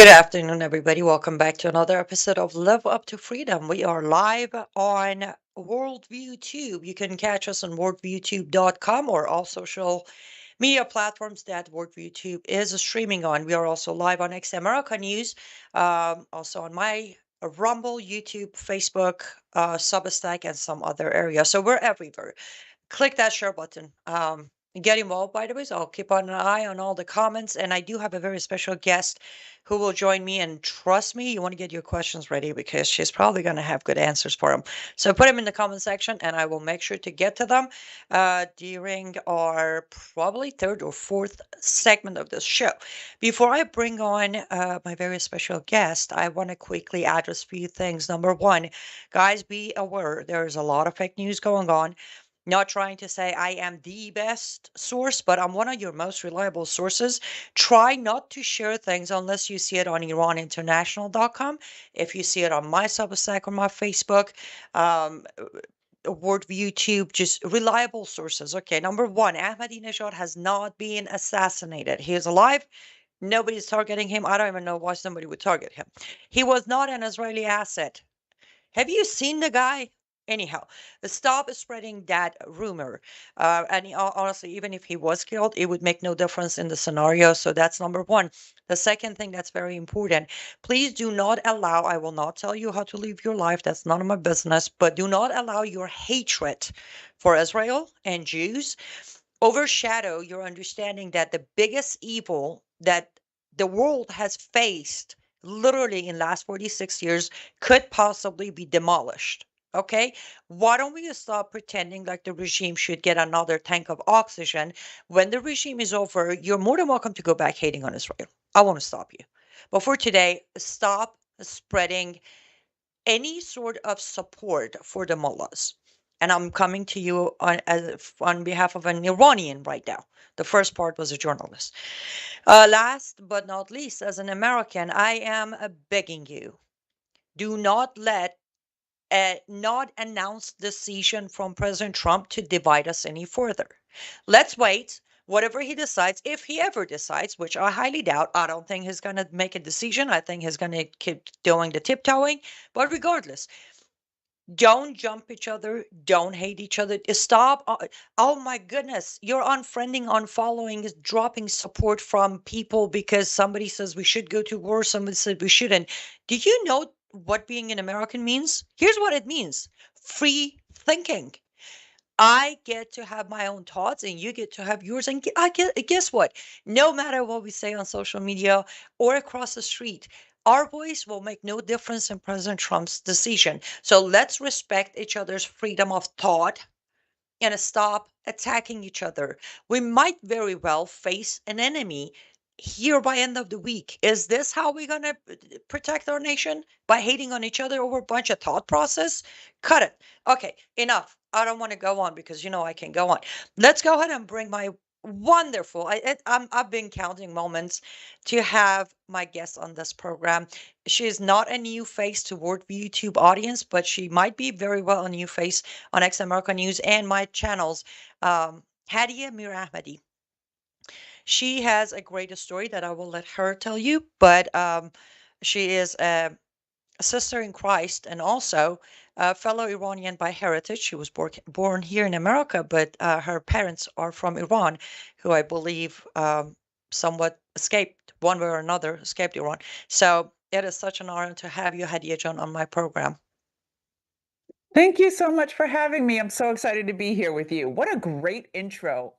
Good afternoon, everybody. Welcome back to another episode of Live Up to Freedom. We are live on Worldview Tube. You can catch us on worldviewtube.com or all social media platforms that Worldview Tube is streaming on. We are also live on X America News, also on my Rumble, YouTube, Facebook, Substack, and some other areas. So we're everywhere. Click that share button. Get involved, by the way. So I'll keep an eye on all the comments. And I do have a very special guest who will join me. And trust me, you want to get your questions ready because she's probably going to have good answers for them. So put them in the comment section and I will make sure to get to them during our probably third or fourth segment of this show. Before I bring on my very special guest, I want to quickly address a few things. Number one, guys, be aware there's a lot of fake news going on. Not trying to say I am the best source, but I'm one of your most reliable sources. Try not to share things unless you see it on IranInternational.com. If you see it on my Substack or my Facebook, um, Word YouTube, just reliable sources. Okay, number one, Ahmadinejad has not been assassinated. He is alive. Nobody's targeting him. I don't even know why somebody would target him. He was not an Israeli asset. Have you seen the guy? Anyhow, stop spreading that rumor. Honestly, even if he was killed, it would make no difference in the scenario. So that's number one. The second thing that's very important, please do not allow, I will not tell you how to live your life. That's none of my business, but do not allow your hatred for Israel and Jews overshadow your understanding that the biggest evil that the world has faced literally in last 46 years could possibly be demolished. Okay, why don't we stop pretending like the regime should get another tank of oxygen? When the regime is over, you're more than welcome to go back hating on Israel. I want to stop you, but for today, stop spreading any sort of support for the mullahs. And I'm coming to you on behalf of an Iranian right now. The first part was a journalist. Last but not least, as an American, I am begging you, do not let a not announced decision from President Trump to divide us any further. Let's wait. Whatever he decides, if he ever decides, which I highly doubt, I don't think he's going to make a decision. I think he's going to keep doing the tiptoeing. But regardless, don't jump each other. Don't hate each other. Stop. Oh my goodness. You're unfriending, unfollowing, is dropping support from people because somebody says we should go to war. Somebody said we shouldn't. Do you know what being an American means? Here's what it means: free thinking. I get to have my own thoughts and you get to have yours. And guess what? No matter what we say on social media or across the street, our voice will make no difference in President Trump's decision. So let's respect each other's freedom of thought and stop attacking each other. We might very well face an enemy here by end of the week. Is this how we're going to protect our nation? By hating on each other over a bunch of thought process? Cut it. Okay, enough. I don't want to go on because you know I can go on. Let's go ahead and bring my wonderful. I've been counting moments to have my guest on this program. She is not a new face toward the YouTube audience, but she might be very well a new face on X America News and my channels. Hedieh Mirahmadi. She has a great story that I will let her tell you, but she is a sister in Christ and also a fellow Iranian by heritage. She was born here in America, but her parents are from Iran, who I believe somewhat escaped one way or another, escaped Iran. So it is such an honor to have you, Hedieh John, on my program. Thank you so much for having me. I'm so excited to be here with you. What a great intro.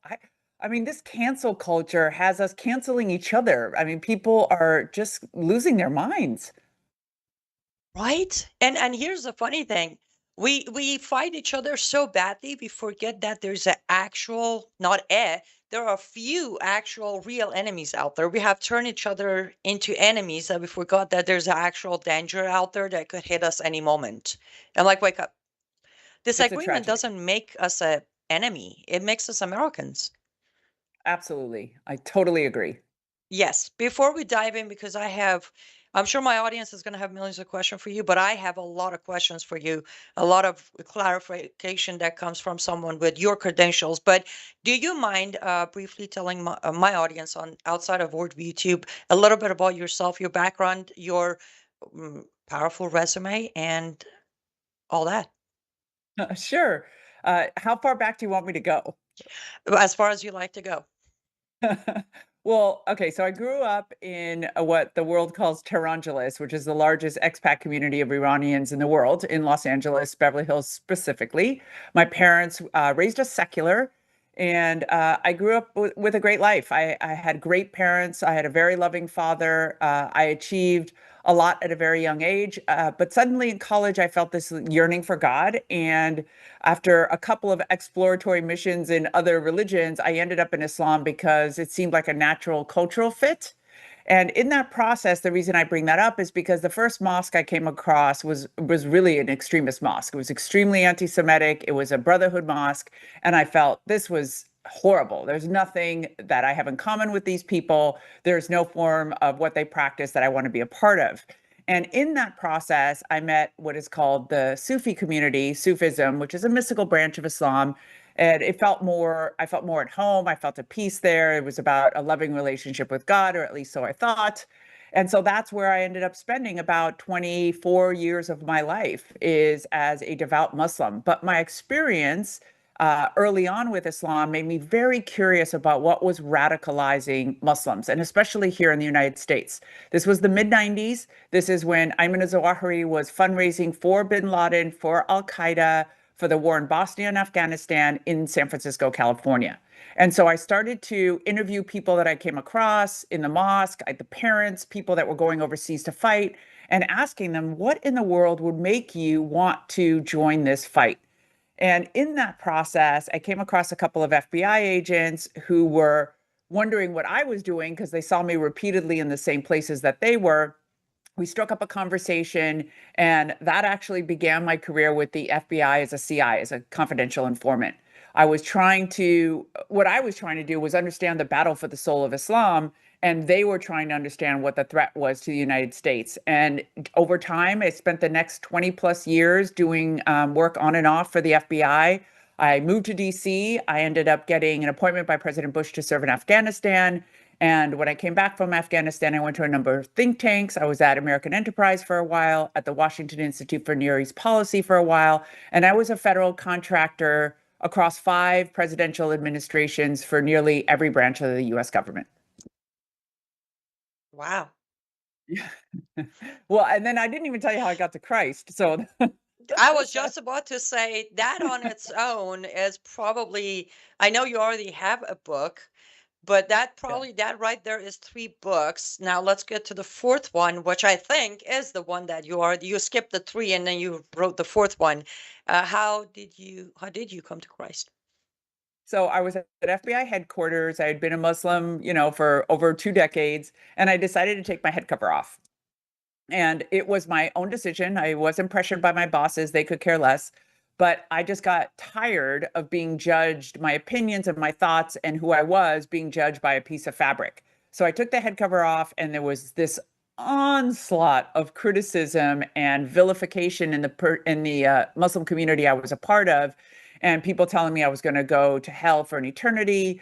I mean, this cancel culture has us canceling each other. I mean, people are just losing their minds. Right? And here's the funny thing. We fight each other so badly, we forget that there's a actual, not a, there are a few actual real enemies out there. We have turned each other into enemies that we forgot that there's an actual danger out there that could hit us any moment. And like, wake up. It's a Disagreement tragedy. doesn't make us a enemy. It makes us Americans. Absolutely. I totally agree. Yes, before we dive in, because I have I'm sure my audience is going to have millions of questions for you, but I have a lot of questions for you, a lot of clarification that comes from someone with your credentials. But do you mind briefly telling my audience on outside of Word YouTube a little bit about yourself, your background, your powerful resume, and all that, Sure. How far back do you want me to go? as far as you like to go? Well, okay, so I grew up in what the world calls Tehrangeles, which is the largest expat community of Iranians in the world, in Los Angeles, Beverly Hills specifically. My parents raised us secular, and I grew up with a great life. I had great parents. I had a very loving father. I achieved a lot at a very young age, but suddenly in college, I felt this yearning for God, and after a couple of exploratory missions in other religions, I ended up in Islam because it seemed like a natural cultural fit. And in that process, the reason I bring that up is because the first mosque I came across was really an extremist mosque. It was extremely anti-Semitic. It was a Brotherhood mosque, and I felt this was horrible. There's nothing that I have in common with these people. There's no form of what they practice that I want to be a part of. And in that process, I met what is called the Sufi community, Sufism, which is a mystical branch of Islam. And I felt more at home. I felt at peace there. It was about a loving relationship with God, or at least so I thought. And so that's where I ended up spending about 24 years of my life is as a devout Muslim. But my experience early on with Islam made me very curious about what was radicalizing Muslims, and especially here in the United States. This was the mid 90s. This is when Ayman al-Zawahiri was fundraising for bin Laden, for Al Qaeda, for the war in Bosnia and Afghanistan in San Francisco, California. And so I started to interview people that I came across in the mosque, the parents, people that were going overseas to fight, and asking them, what in the world would make you want to join this fight? And in that process, I came across a couple of FBI agents who were wondering what I was doing because they saw me repeatedly in the same places that they were. We struck up a conversation, and that actually began my career with the FBI as a CI, as a confidential informant. What I was trying to do was understand the battle for the soul of Islam, and they were trying to understand what the threat was to the United States. And over time, I spent the next 20 plus years doing work on and off for the FBI. I moved to DC. I ended up getting an appointment by President Bush to serve in Afghanistan. And when I came back from Afghanistan, I went to a number of think tanks. I was at American Enterprise for a while, at the Washington Institute for Near East Policy for a while, and I was a federal contractor across 5 presidential administrations for nearly every branch of the US government. Wow. Yeah. Well, and then I didn't even tell you how I got to Christ. So I was just about to say that on its own is probably, I know you already have a book, but that yeah. probably that right there is 3 books. Now let's get to the 4th one, which I think is the one that you skipped the 3 and then you wrote the 4th one. How did you come to Christ? So I was at FBI headquarters. I had been a Muslim, for over 2 decades, and I decided to take my head cover off. And it was my own decision. I wasn't pressured by my bosses, they could care less. But I just got tired of being judged, my opinions and my thoughts and who I was being judged by a piece of fabric. So I took the head cover off, and there was this onslaught of criticism and vilification in the Muslim community I was a part of, and people telling me I was going to go to hell for an eternity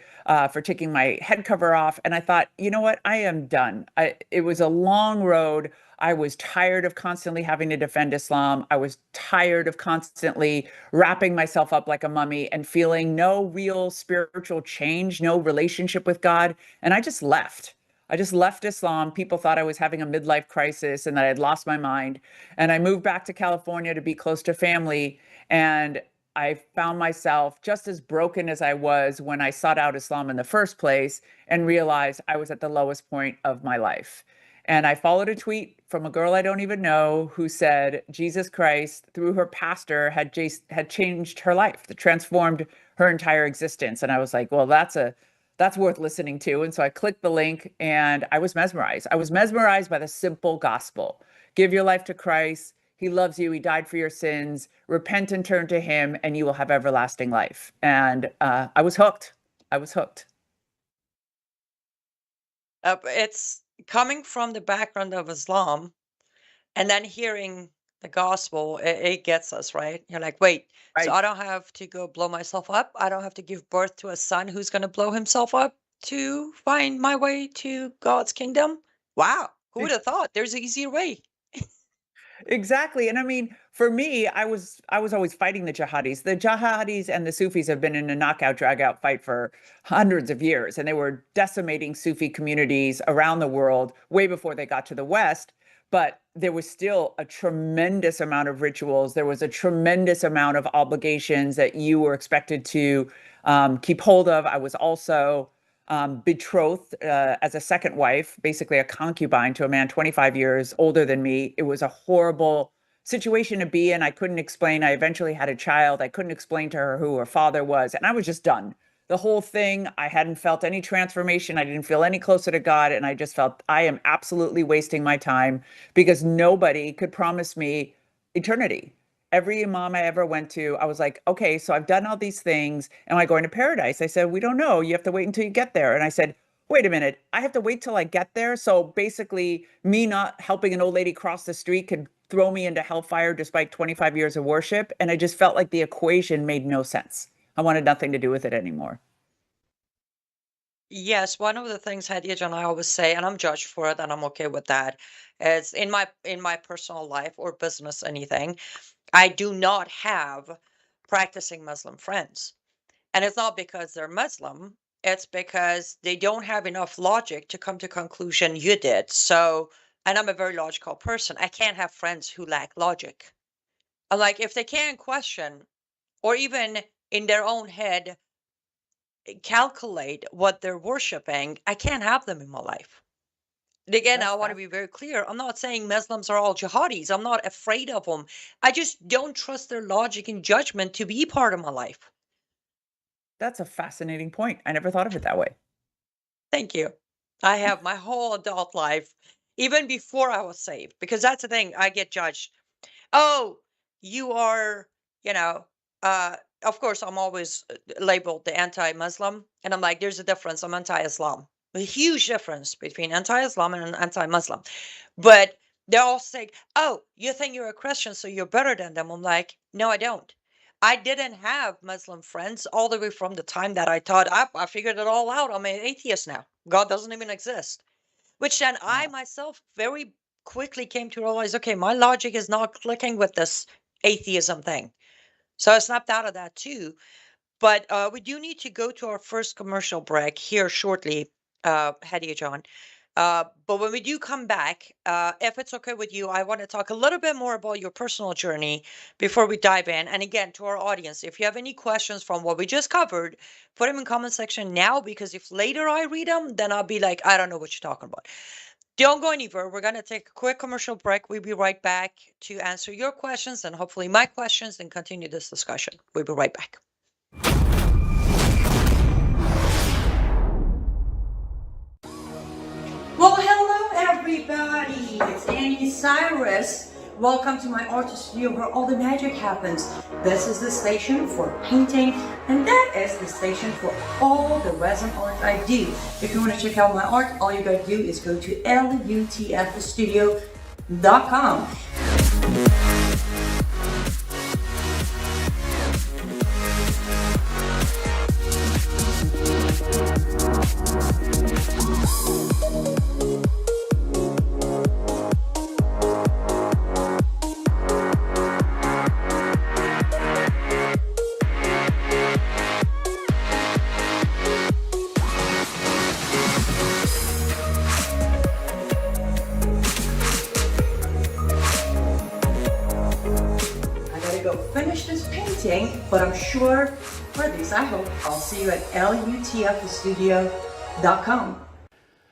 for taking my head cover off. And I thought, you know what? I am done. It was a long road. I was tired of constantly having to defend Islam. I was tired of constantly wrapping myself up like a mummy and feeling no real spiritual change, no relationship with God. And I just left. I just left Islam. People thought I was having a midlife crisis and that I'd lost my mind. And I moved back to California to be close to family. And I found myself just as broken as I was when I sought out Islam in the first place and realized I was at the lowest point of my life. And I followed a tweet from a girl I don't even know who said Jesus Christ, through her pastor, had changed her life, that transformed her entire existence. And I was like, well, that's worth listening to. And so I clicked the link and I was mesmerized. I was mesmerized by the simple gospel. Give your life to Christ. He loves you. He died for your sins. Repent and turn to him, and you will have everlasting life. And I was hooked. I was hooked. It's coming from the background of Islam and then hearing the gospel, it gets us, right? You're like, wait, so Right. I don't have to go blow myself up. I don't have to give birth to a son who's going to blow himself up to find my way to God's kingdom. Wow. Who would have thought there's an easier way? Exactly, and I mean, for me, I was always fighting the jihadis. The jihadis and the Sufis have been in a knockout drag out fight for hundreds of years, and they were decimating Sufi communities around the world way before they got to the West. But there was still a tremendous amount of rituals. There was a tremendous amount of obligations that you were expected to keep hold of. I was also betrothed as a second wife, basically a concubine to a man 25 years older than me. It was a horrible situation to be in. I couldn't explain. I eventually had a child. I couldn't explain to her who her father was. And I was just done. The whole thing, I hadn't felt any transformation. I didn't feel any closer to God. And I just felt I am absolutely wasting my time because nobody could promise me eternity. Every imam I ever went to, I was like, okay, so I've done all these things. Am I going to paradise? I said, we don't know. You have to wait until you get there. And I said, wait a minute, I have to wait till I get there. So basically, me not helping an old lady cross the street could throw me into hellfire despite 25 years of worship. And I just felt like the equation made no sense. I wanted nothing to do with it anymore. Yes, one of the things Hadiaj and I always say, and I'm judged for it, and I'm okay with that, is in my personal life or business, anything, I do not have practicing Muslim friends. And it's not because they're Muslim, it's because they don't have enough logic to come to conclusion you did. So, and I'm a very logical person. I can't have friends who lack logic. I'm like, if they can't question or even in their own head calculate what they're worshiping, I can't have them in my life. And again, I That's want to fast. be very clear. I'm not saying Muslims are all jihadis. I'm not afraid of them. I just don't trust their logic and judgment to be part of my life. That's a fascinating point. I never thought of it that way. Thank you. I have my whole adult life, even before I was saved, because that's the thing. I get judged. Oh, you are, you know, uh, of course, I'm always labeled the anti-Muslim, and I'm like, there's a difference. I'm anti-Islam. A huge difference between anti-Islam and an anti-Muslim. But they all say, "Oh, you think you're a Christian, so you're better than them." I'm like, no, I don't. I didn't have Muslim friends all the way from the time that I thought, I figured it all out. I'm an atheist now. God doesn't even exist. Which then I Wow. myself very quickly came to realize, okay, my logic is not clicking with this atheism thing. So I snapped out of that too. But we do need to go to our first commercial break here shortly, Hedieh John. But when we do come back, if it's okay with you, I want to talk a little bit more about your personal journey before we dive in. And again, to our audience, if you have any questions from what we just covered, put them in comment section now, because if later I read them, then I'll be like, I don't know what you're talking about. Don't go anywhere. We're going to take a quick commercial break. We'll be right back to answer your questions and hopefully my questions and continue this discussion. We'll be right back. Well, hello everybody. It's Annie Cyrus. Welcome to my art studio where all the magic happens. This is the station for painting, and that is the station for all the resin art I do. If you want to check out my art, all you gotta do is go to lutfstudio.com. I gotta go finish this painting, but I'm sure, or at least I hope, I'll see you at lutfstudio.com.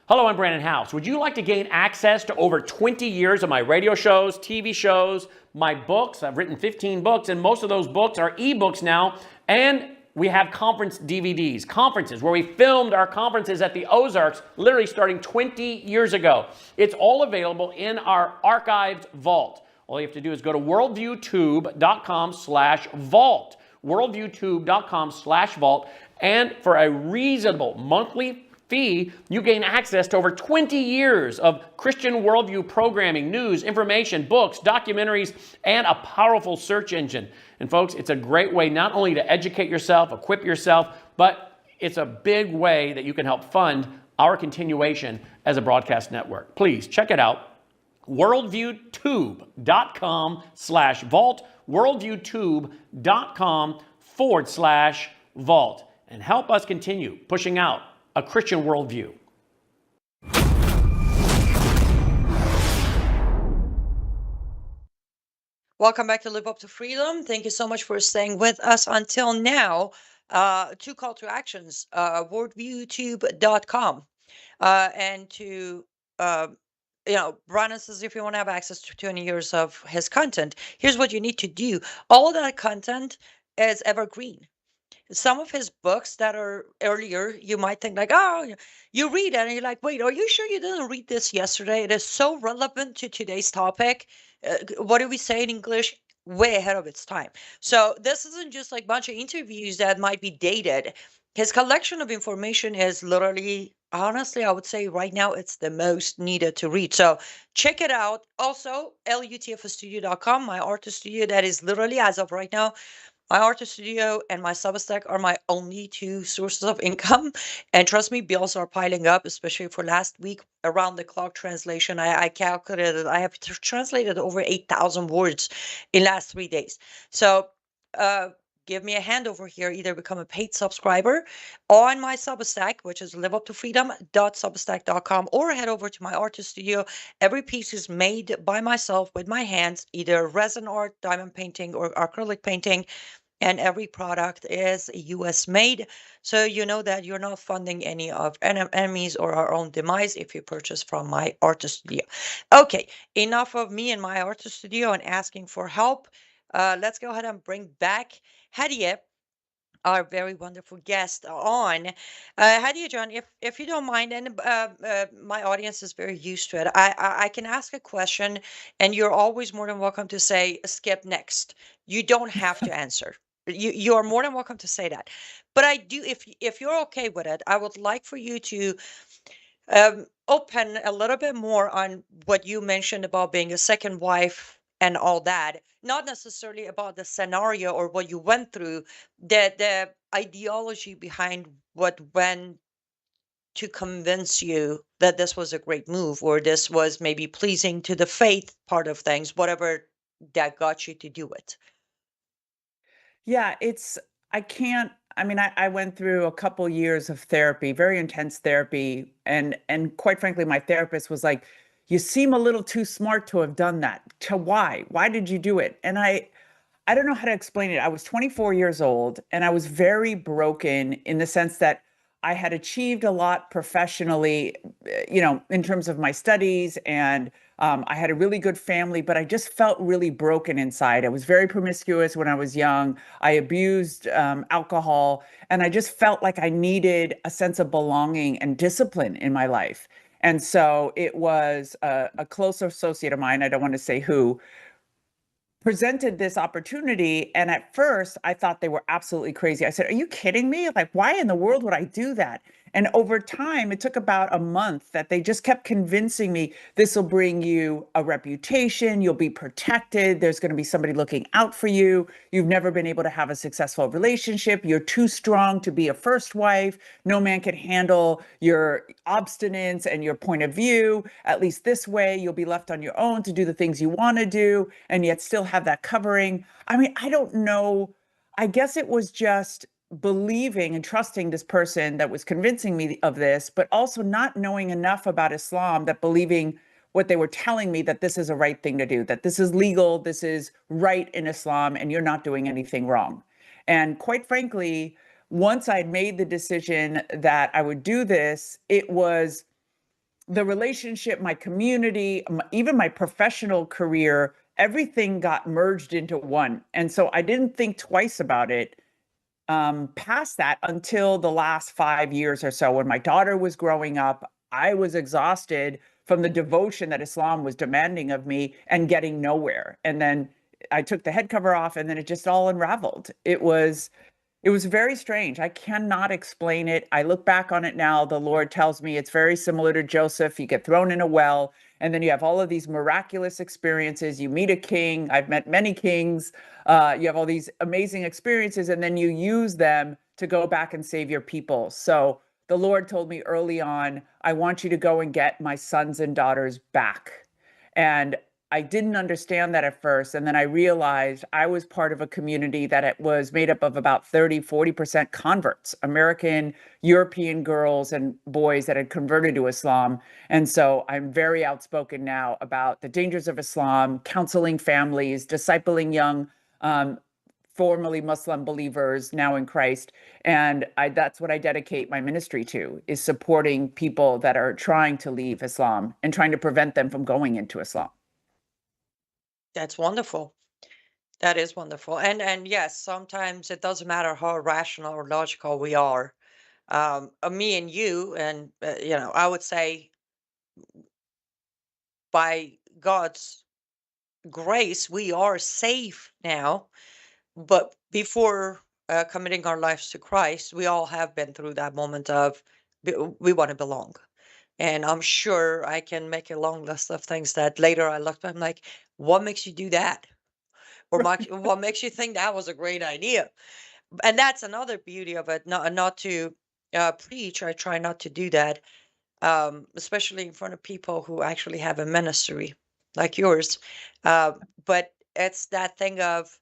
Hello, I'm Brandon House. Would you like to gain access to over 20 years of my radio shows, TV shows, my books? I've written 15 books, and most of those books are ebooks now. And we have conference DVDs, conferences where we filmed our conferences at the Ozarks, literally starting 20 years ago. It's all available in our archived vault. All you have to do is go to worldviewtube.com/vault, worldviewtube.com/vault, and for a reasonable monthly fee, you gain access to over 20 years of Christian worldview programming, news, information, books, documentaries, and a powerful search engine. And folks, it's a great way not only to educate yourself, equip yourself, but it's a big way that you can help fund our continuation as a broadcast network. Please check it out. worldviewtube.com/vault, worldviewtube.com/vault, and help us continue pushing out a Christian worldview. Welcome back to Live Up to Freedom. Thank you so much for staying with us until now. Two call to actions, worldviewtube.com, and to Brandon says if you want to have access to 20 years of his content, here's what you need to do. All of that content is evergreen. Some of his books that are earlier, you might think like, oh, you read it and you're like, wait, are you sure you didn't read this yesterday? It is so relevant to today's topic. What do we say in English? Way ahead of its time. So this isn't just like a bunch of interviews that might be dated. His collection of information is literally, honestly, I would say right now it's the most needed to read. So check it out. Also, lutfstudio.com, my artist studio, that is literally, as of right now, my artist studio and my Substack are my only two sources of income. And trust me, bills are piling up, especially for last week around the clock translation. I calculated, I have translated over 8,000 words in last 3 days. So give me a hand over here. Either become a paid subscriber on my Substack, which is liveuptofreedom.substack.com, or head over to my artist studio. Every piece is made by myself with my hands, either resin art, diamond painting, or acrylic painting. And every product is US made. So you know that you're not funding any of enemies or our own demise if you purchase from my artist studio. Okay, enough of me and my artist studio and asking for help. Let's go ahead and bring back Hedieh, our very wonderful guest on. Hedieh John, if you don't mind, and my audience is very used to it, I can ask a question and you're always more than welcome to say skip next. You don't have to answer. You are more than welcome to say that. But I do, if you're okay with it, I would like for you to open a little bit more on what you mentioned about being a second wife and all that. Not necessarily about the scenario or what you went through, the ideology behind what went to convince you that this was a great move, or this was maybe pleasing to the faith part of things, whatever that got you to do it. Yeah, I went through a couple years of therapy, very intense therapy, and quite frankly, my therapist was like, "You seem a little too smart to have done that. To why? Why did you do it?" And I don't know how to explain it. I was 24 years old and I was very broken in the sense that I had achieved a lot professionally, in terms of my studies, and I had a really good family, but I just felt really broken inside. I was very promiscuous when I was young. I abused alcohol, and I just felt like I needed a sense of belonging and discipline in my life. And so it was a close associate of mine, I don't want to say who, presented this opportunity. And at first, I thought they were absolutely crazy. I said, "Are you kidding me? Like, why in the world would I do that?" And over time, it took about a month that they just kept convincing me, this will bring you a reputation, you'll be protected, there's going to be somebody looking out for you, you've never been able to have a successful relationship, you're too strong to be a first wife, no man can handle your obstinance and your point of view. At least this way, you'll be left on your own to do the things you want to do and yet still have that covering. I mean, I don't know. I guess it was just believing and trusting this person that was convincing me of this, but also not knowing enough about Islam, that believing what they were telling me, that this is a right thing to do, that this is legal, this is right in Islam, and you're not doing anything wrong. And quite frankly, once I'd made the decision that I would do this, it was the relationship, my community, even my professional career, everything got merged into one. And so I didn't think twice about it past that until the last 5 years or so. When my daughter was growing up, I was exhausted from the devotion that Islam was demanding of me and getting nowhere. And then I took the head cover off, and then it just all unraveled. It was It was very strange. I cannot explain it. I look back on it now. The Lord tells me it's very similar to Joseph. You get thrown in a well, and then you have all of these miraculous experiences. You meet a king. I've met many kings. You have all these amazing experiences, and then you use them to go back and save your people. So the Lord told me early on, I want you to go and get my sons and daughters back. And I didn't understand that at first. And then I realized I was part of a community that it was made up of about 30, 40% converts, American, European girls and boys that had converted to Islam. And so I'm very outspoken now about the dangers of Islam, counseling families, discipling young, formerly Muslim believers now in Christ. And that's what I dedicate my ministry to, is supporting people that are trying to leave Islam and trying to prevent them from going into Islam. That's wonderful. That is wonderful. And yes, sometimes it doesn't matter how rational or logical we are. Me and you, and I would say by God's grace, we are safe now. But before committing our lives to Christ, we all have been through that moment of we want to belong. And I'm sure I can make a long list of things that later I looked back, I'm like, what makes you do that? Or what makes you think that was a great idea? And that's another beauty of it. Not to preach. I try not to do that, especially in front of people who actually have a ministry like yours. But it's that thing of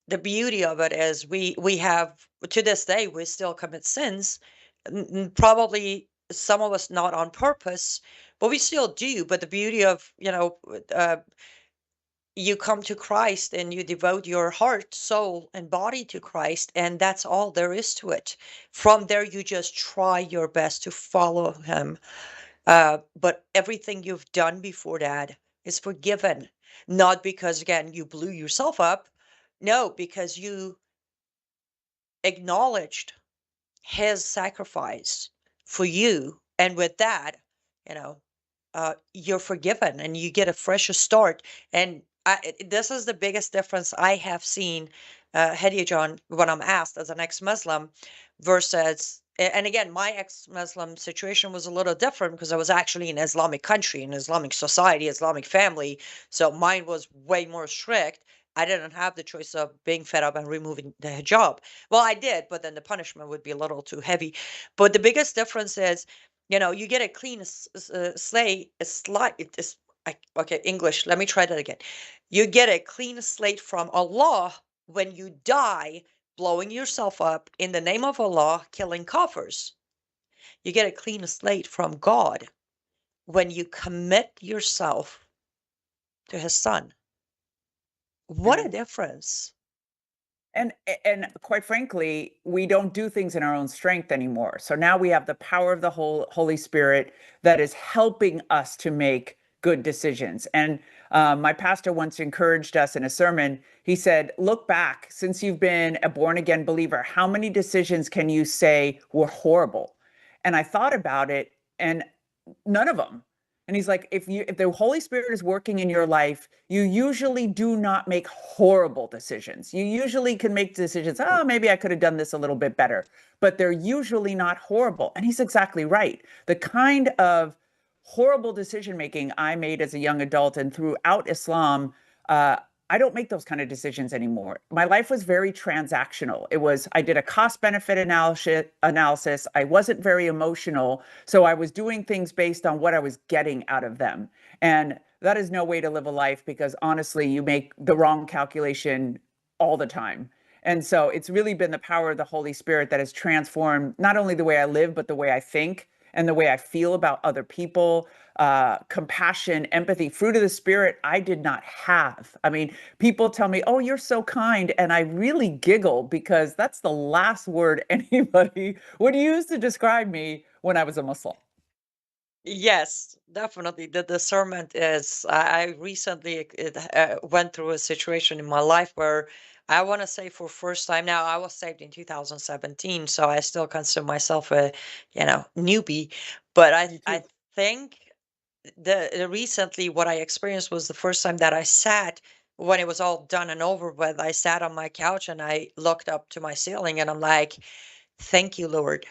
the beauty of it is we have, to this day, we still commit sins, probably some of us not on purpose, but we still do. But the beauty of, you come to Christ and you devote your heart, soul, and body to Christ, and that's all there is to it. From there, you just try your best to follow Him. But everything you've done before that is forgiven, not because, again, you blew yourself up. No, because you acknowledged His sacrifice for you, and with that, you know, you're forgiven and you get a fresh start. And this is the biggest difference I have seen, Hedieh John, when I'm asked as an ex-Muslim versus, and again, my ex-Muslim situation was a little different because I was actually in an Islamic country, an Islamic society, Islamic family. So mine was way more strict. I didn't have the choice of being fed up and removing the hijab. Well, I did, but then the punishment would be a little too heavy. But the biggest difference is, you get a clean slate, okay, English, let me try that again. You get a clean slate from Allah when you die blowing yourself up in the name of Allah, killing kafirs. You get a clean slate from God when you commit yourself to His Son. What a difference. And quite frankly, we don't do things in our own strength anymore. So now we have the power of the Holy Spirit that is helping us to make good decisions. And my pastor once encouraged us in a sermon. He said, look back, since you've been a born again believer, how many decisions can you say were horrible? And I thought about it, and none of them. And he's like, if the Holy Spirit is working in your life, you usually do not make horrible decisions. You usually can make decisions, oh, maybe I could have done this a little bit better, but they're usually not horrible. And he's exactly right. The kind of horrible decision making I made as a young adult and throughout Islam, I don't make those kind of decisions anymore. My life was very transactional. I did a cost benefit analysis. I wasn't very emotional. So I was doing things based on what I was getting out of them. And that is no way to live a life, because honestly, you make the wrong calculation all the time. And so it's really been the power of the Holy Spirit that has transformed not only the way I live, but the way I think and the way I feel about other people. Compassion, empathy, fruit of the Spirit, I did not have. I mean, people tell me, oh, you're so kind. And I really giggle, because that's the last word anybody would use to describe me when I was a Muslim. Yes, definitely. The discernment is. I recently went through a situation in my life where I want to say for first time. Now, I was saved in 2017, so I still consider myself a, newbie. But Me I too. think the recently what I experienced was the first time that I sat when it was all done and over with, I sat on my couch and I looked up to my ceiling and I'm like, thank you, Lord.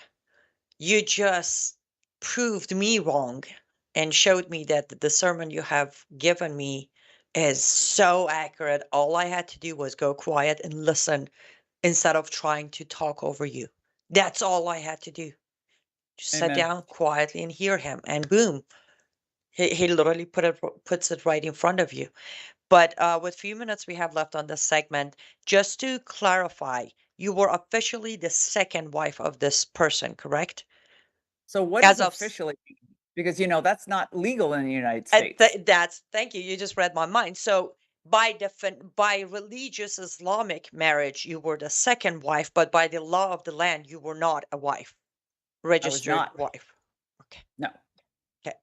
You just proved me wrong and showed me that the sermon you have given me is so accurate. All I had to do was go quiet and listen instead of trying to talk over you. That's all I had to do. Just sit Amen. down quietly and hear him, and boom, he literally puts it right in front of you. But with few minutes we have left on this segment, just to clarify, you were officially the second wife of this person, correct? So what As does of officially mean? Because, that's not legal in the United uh, States. that's thank you. You just read my mind. So by religious Islamic marriage, you were the second wife, but by the law of the land, you were not a wife, I was registered not. wife. Okay. No. Okay.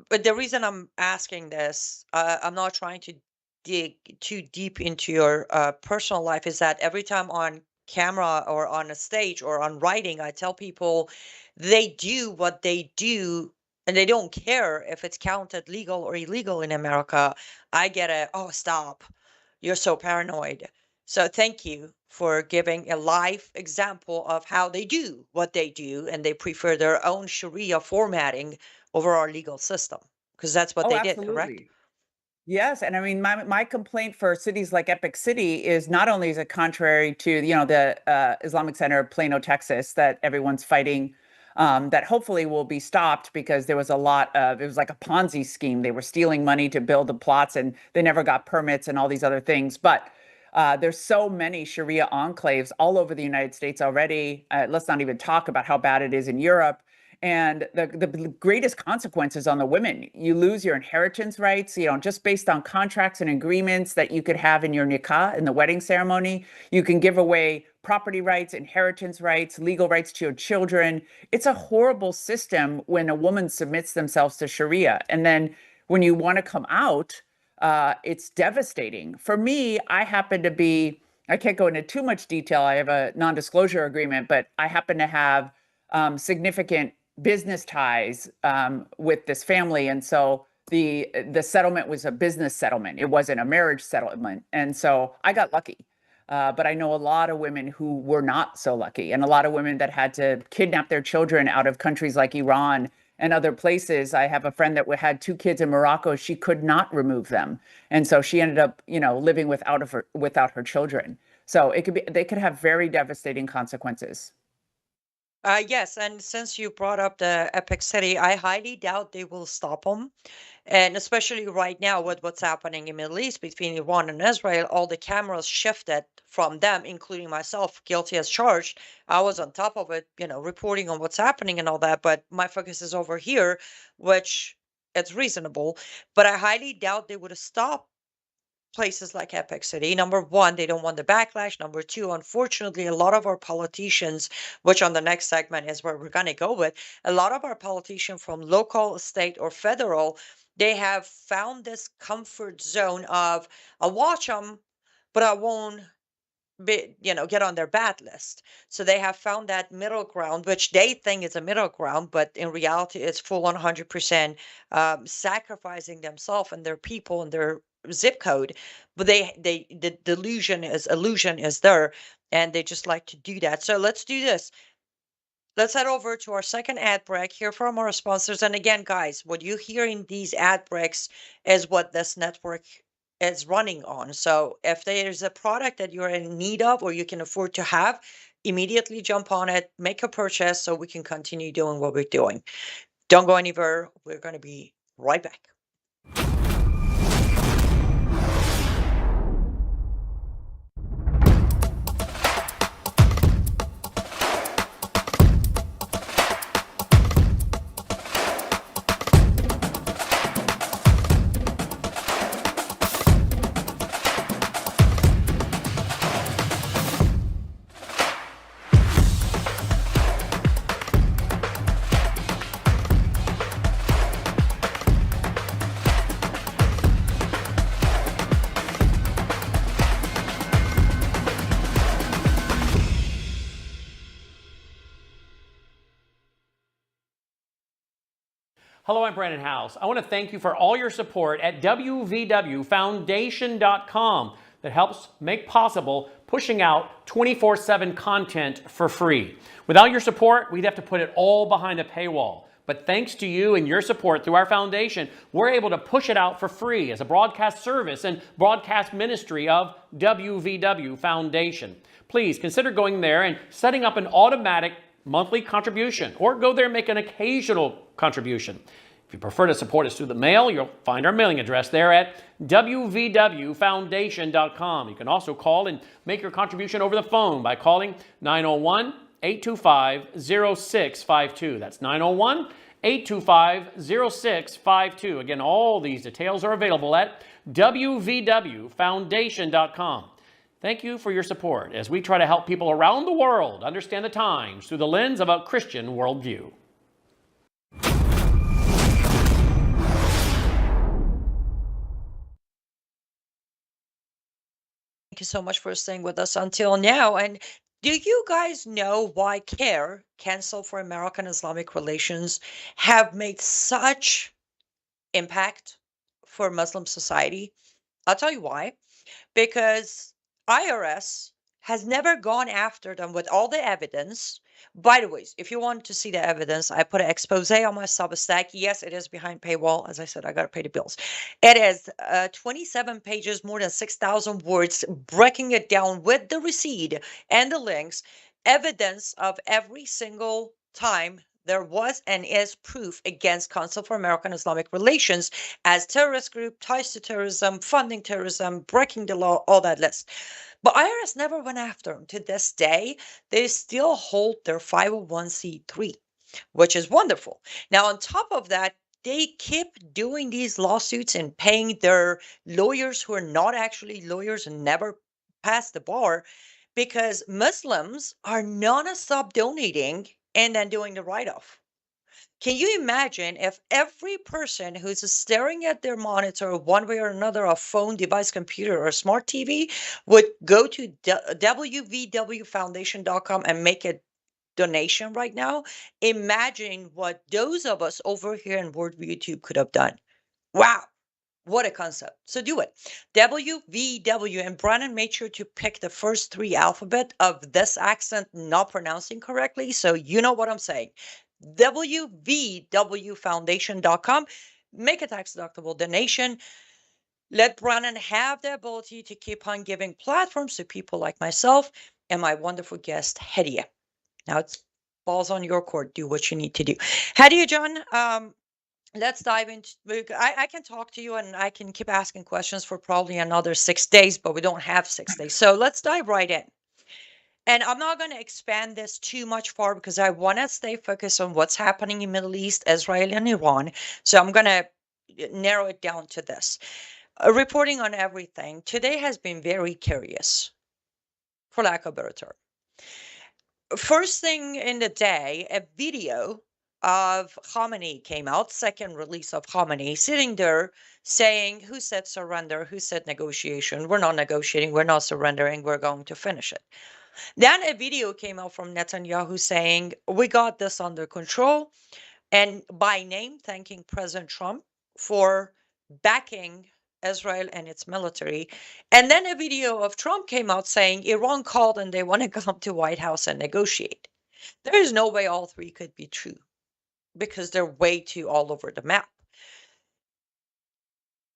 But the reason I'm asking this, I'm not trying to dig too deep into your personal life, is that every time on camera or on a stage or on writing, I tell people they do what they do and they don't care if it's counted legal or illegal in America. I get a, oh, stop. You're so paranoid. So thank you for giving a live example of how they do what they do, and they prefer their own Sharia formatting over our legal system, because that's what Oh, they did, correct? absolutely. Yes, and I mean, my complaint for cities like Epic City is not only is it contrary to, the Islamic Center of Plano, Texas, that everyone's fighting, that hopefully will be stopped because there was it was like a Ponzi scheme. They were stealing money to build the plots and they never got permits and all these other things. But there's so many Sharia enclaves all over the United States already. Let's not even talk about how bad it is in Europe. And the greatest consequences on the women. You lose your inheritance rights, just based on contracts and agreements that you could have in your nikah, in the wedding ceremony. You can give away property rights, inheritance rights, legal rights to your children. It's a horrible system when a woman submits themselves to Sharia. And then when you want to come out, it's devastating. For me, I can't go into too much detail. I have a non-disclosure agreement, but I happen to have significant business ties with this family, and so the settlement was a business settlement. It wasn't a marriage settlement, and so I got lucky. But I know a lot of women who were not so lucky, and a lot of women that had to kidnap their children out of countries like Iran and other places. I have a friend that had two kids in Morocco. She could not remove them, and so she ended up, living without her children. So they could have very devastating consequences. Yes, and since you brought up the Epic City, I highly doubt they will stop them. And especially right now with what's happening in Middle East between Iran and Israel, all the cameras shifted from them, including myself, guilty as charged. I was on top of it, reporting on what's happening and all that, but my focus is over here, which it's reasonable. But I highly doubt they would have stopped places like Epic City. Number one, they don't want the backlash. Number two, unfortunately, a lot of our politicians, which on the next segment is where we're going to go with, a lot of our politicians from local, state, or federal, they have found this comfort zone of, I'll watch them, but I won't get on their bad list. So they have found that middle ground, which they think is a middle ground, but in reality, it's full on 100% sacrificing themselves and their people and their zip code. But the illusion is there, and they just like to do that. So let's do this. Let's head over to our second ad break, hear from our sponsors. And again, guys, what you hear in these ad breaks is what this network is running on. So if there's a product that you're in need of or you can afford to have, immediately jump on it, make a purchase so we can continue doing what we're doing. Don't go anywhere. We're going to be right back. Hello, I'm Brandon House. I want to thank you for all your support at wvwfoundation.com that helps make possible pushing out 24/7 content for free. Without your support, we'd have to put it all behind a paywall. But thanks to you and your support through our foundation, we're able to push it out for free as a broadcast service and broadcast ministry of WVW Foundation. Please consider going there and setting up an automatic monthly contribution, or go there and make an occasional contribution. If you prefer to support us through the mail, you'll find our mailing address there at wvwfoundation.com. You can also call and make your contribution over the phone by calling 901-825-0652. That's 901-825-0652. Again, all these details are available at wvwfoundation.com. Thank you for your support as we try to help people around the world understand the times through the lens of a Christian worldview. Thank you so much for staying with us until now. And do you guys know why CARE, Council for American Islamic Relations, have made such impact for Muslim society? I'll tell you why. Because IRS has never gone after them with all the evidence. By the way, if you want to see the evidence, I put an expose on my Substack. Yes, it is behind paywall. As I said, I got to pay the bills. It is 27 pages, more than 6,000 words, breaking it down with the receipt and the links, evidence of every single time there was and is proof against Council for American Islamic Relations as terrorist group, ties to terrorism, funding terrorism, breaking the law, all that list. But IRS never went after them. To this day, they still hold their 501c3, which is wonderful. Now, on top of that, they keep doing these lawsuits and paying their lawyers who are not actually lawyers and never passed the bar, because Muslims are non-stop donating and then doing the write-off. Can you imagine if every person who's staring at their monitor one way or another, a phone, device, computer, or smart TV, would go to wvwfoundation.com and make a donation right now? Imagine what those of us over here in Worldview YouTube could have done. Wow. What a concept. So do it. WVW. And Brandon made sure to pick the first three alphabet of this accent not pronouncing correctly. So you know what I'm saying. WVWfoundation.com. Make a tax-deductible donation. Let Brandon have the ability to keep on giving platforms to people like myself and my wonderful guest, Hedieh. Now it's balls on your court. Do what you need to do. Hedieh, John, let's dive into. I can talk to you and I can keep asking questions for probably another 6 days, but we don't have 6 days. So let's dive right in. And I'm not going to expand this too much far because I want to stay focused on what's happening in Middle East, Israel, and Iran. So I'm going to narrow it down to this. Reporting on everything today has been very curious, for lack of a better term. First thing in the day, a video of Khamenei came out, second release of Khamenei, sitting there saying, who said surrender, who said negotiation, we're not negotiating, we're not surrendering, we're going to finish it. Then a video came out from Netanyahu saying, we got this under control, and by name thanking President Trump for backing Israel and its military. And then a video of Trump came out saying Iran called and they want to come to White House and negotiate. There is no way all three could be true because they're way too all over the map.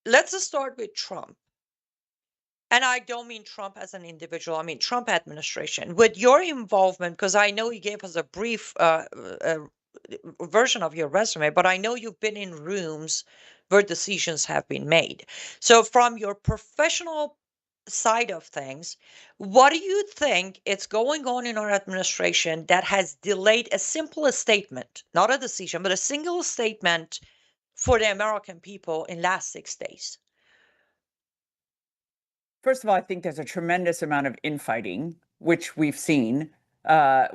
Let's just start with Trump. And I don't mean Trump as an individual. I mean Trump administration. With your involvement, because I know you gave us a brief version of your resume, but I know you've been in rooms where decisions have been made. So from your professional side of things, what do you think is going on in our administration that has delayed a simple statement, not a decision, but a single statement for the American people in last 6 days? First of all, I think there's a tremendous amount of infighting, which we've seen. On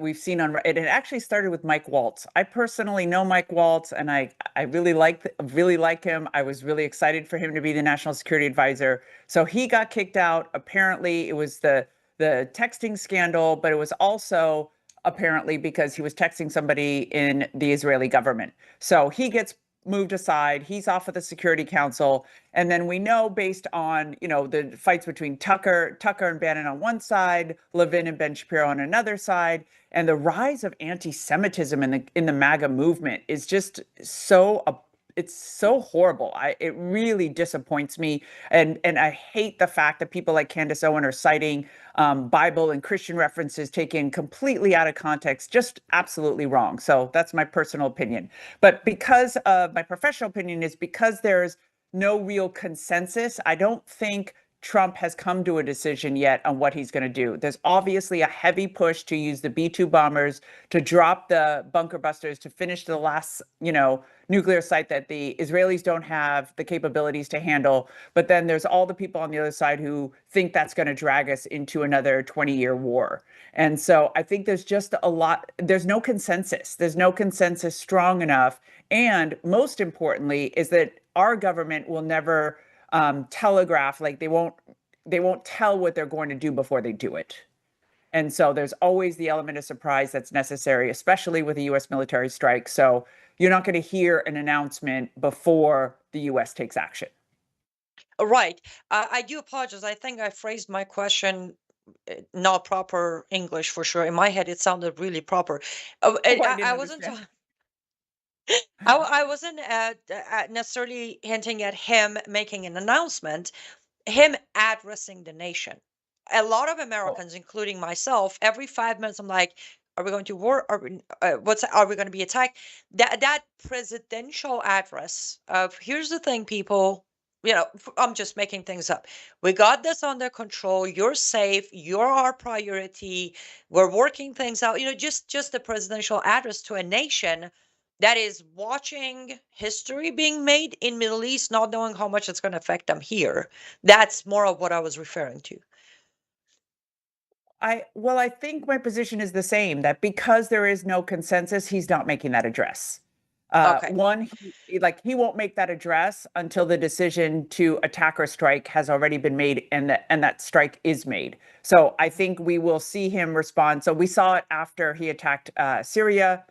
it. It actually started with Mike Waltz. I personally know Mike Waltz, and I really like him. I was really excited for him to be the national security advisor. So he got kicked out. Apparently, it was the texting scandal, but it was also apparently because he was texting somebody in the Israeli government. So he gets moved aside. He's off of the Security Council. And then we know, based on, the fights between Tucker and Bannon on one side, Levin and Ben Shapiro on another side, and the rise of anti-Semitism in the MAGA movement is just it's so horrible. It really disappoints me, and I hate the fact that people like Candace Owen are citing Bible and Christian references taken completely out of context, just absolutely wrong. So that's my personal opinion. But because of my professional opinion is because there's no real consensus, I don't think Trump has come to a decision yet on what he's going to do. There's obviously a heavy push to use the B-2 bombers, to drop the bunker busters, to finish the last, nuclear site that the Israelis don't have the capabilities to handle. But then there's all the people on the other side who think that's going to drag us into another 20-year war. And so I think there's just there's no consensus. There's no consensus strong enough. And most importantly is that our government will never telegraph, like they won't tell what they're going to do before they do it. And so there's always the element of surprise that's necessary, especially with a U.S. military strike. So you're not going to hear an announcement before the U.S. takes action. Right. I do apologize. I think I phrased my question not proper English for sure. In my head, it sounded really proper. Oh, I didn't I wasn't. understand. I wasn't necessarily hinting at him making an announcement, him addressing the nation. A lot of Oh, Americans, including myself, every 5 minutes, I'm like, "Are we going to war? Are we going to be attacked?" That presidential address of, "Here's the thing, people. I'm just making things up. We got this under control. You're safe. You're our priority. We're working things out." Just the presidential address to a nation that is watching history being made in Middle East, not knowing how much it's going to affect them here. That's more of what I was referring to. I think my position is the same, that because there is no consensus, he's not making that address. Okay. One, he won't make that address until the decision to attack or strike has already been made, and that strike is made. So I think we will see him respond. So we saw it after he attacked Syria,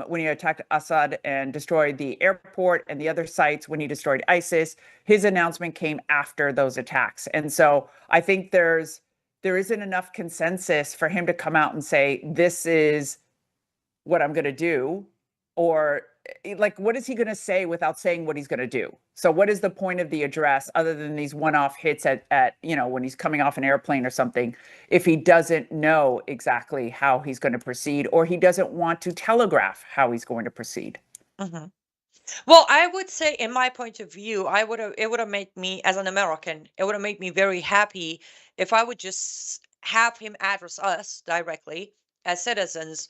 when he attacked Assad and destroyed the airport and the other sites, when he destroyed ISIS. His announcement came after those attacks. And so I think there isn't enough consensus for him to come out and say, this is what I'm going to do. Or what is he going to say without saying what he's going to do? So what is the point of the address other than these one-off hits at when he's coming off an airplane or something, if he doesn't know exactly how he's going to proceed, or he doesn't want to telegraph how he's going to proceed? hmm Well, I would say, in my point of view, it would have made me, as an American, it would have made me very happy if I would just have him address us directly as citizens,